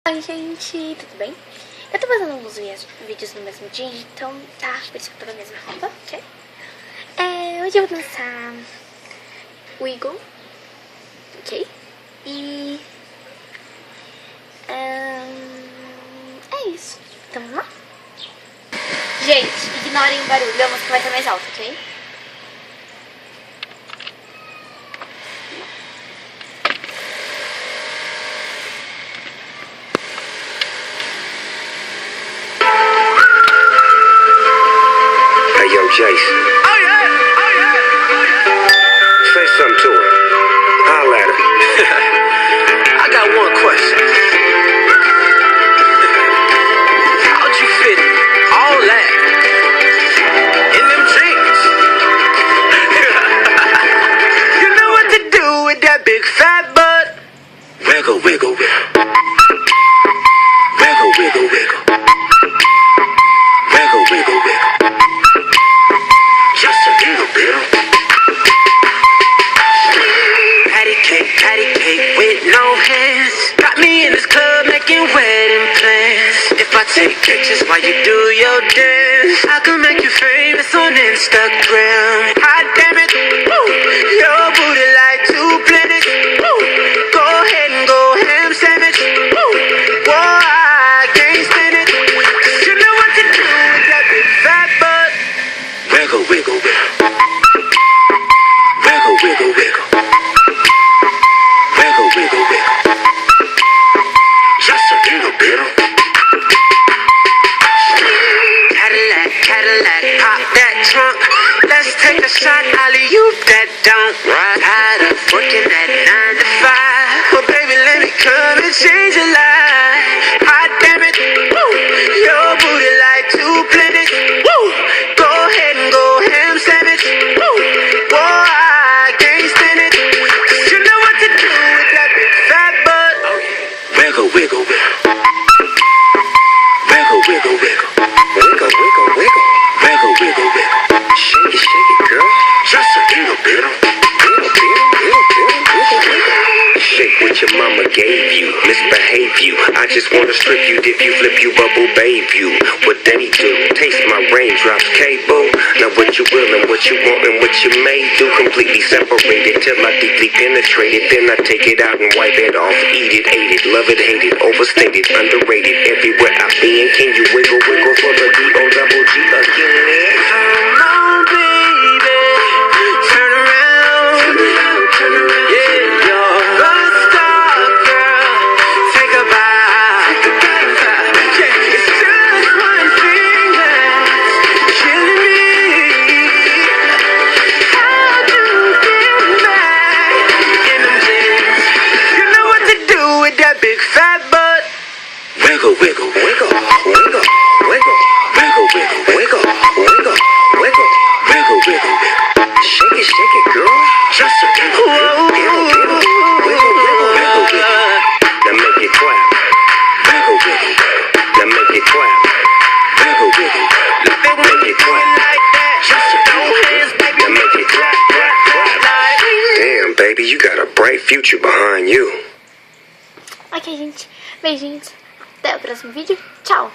Oi gente, tudo bem? Eu tô fazendo alguns vídeos no mesmo dia, então tá, por isso que eu tô com a mesma roupa, ok? Hoje eu vou dançar Wiggle, ok? E é isso, então vamos lá? Gente, ignorem o barulho, a música vai estar mais alta, ok? Yo, Jason. Oh yeah, oh yeah, oh yeah. Say something to her. Holla at her. I got one question. How'd you fit all that in them jeans? You know what to do with that big fat butt. Wiggle, wiggle, wiggle. Wiggle, wiggle, wiggle. Wiggle, wiggle, wiggle. Just a little bit. Patty cake with no hands. Got me in this club making wedding plans. If I take pictures while you do your dance, I can make you famous on Instagram. Hot damn it, woo. Your booty like two planets. Woo. Go ahead and go ham sandwich. Woo. Whoa, I can't stand it. 'Cause you know what to do with that big fat butt. Wiggle, wiggle, wiggle. Wiggle, wiggle, wiggle. Wiggle, wiggle, wiggle. Just a little bit. Cadillac, Cadillac, pop that trunk. Let's take a shot, alley-oop that don't. Tired of working at 9 to 5. Well, baby, let me come and change your life. Hot damn it, woo. Your booty like two planets. Woo. Go ahead and go ham sandwich. Woo. Whoa, I can't stand it. 'Cause you know what to do with that big fat butt. Wiggle, wiggle, wiggle. Wiggle, wiggle, wiggle. Wiggle, wiggle, wiggle. Wiggle, wiggle, wiggle. Shake it, girl. Just a little bit. Shake what your mama gave you. Misbehave you. I just wanna strip you, dip you, flip you, bubble babe you. What they do? Taste my raindrops, cable. Now what you will and what you want and what you may do. Completely separated till I deeply penetrate it. Then I take it out and wipe it off. Eat it, ate it, love it, hate it, overstated, underrated. Everywhere I've been, can you wiggle, wiggle for the D-O-double-G again? Come on, baby. Turn around. Turn around. Yeah, you're a star, girl. Take a bite. Yeah, it's just one thing that's killing me. How do you get back in them jeans? You know what to do with that big fat butt. Wiggle, wiggle, wiggle, wiggle, wiggle, wiggle, wiggle, wiggle, wiggle, wiggle, wiggle, wiggle, wiggle. Shake it, girl. Just a little wiggle, wiggle, wiggle, wiggle, wiggle. Now make it clap. Wiggle, wiggle, now make it clap. Wiggle, wiggle, make it clap. Like that. Just a little hands, baby. Now make it clap, clap, clap. Damn, baby, you got a bright future behind you. Ok, gente, beijinhos, até o próximo vídeo, tchau!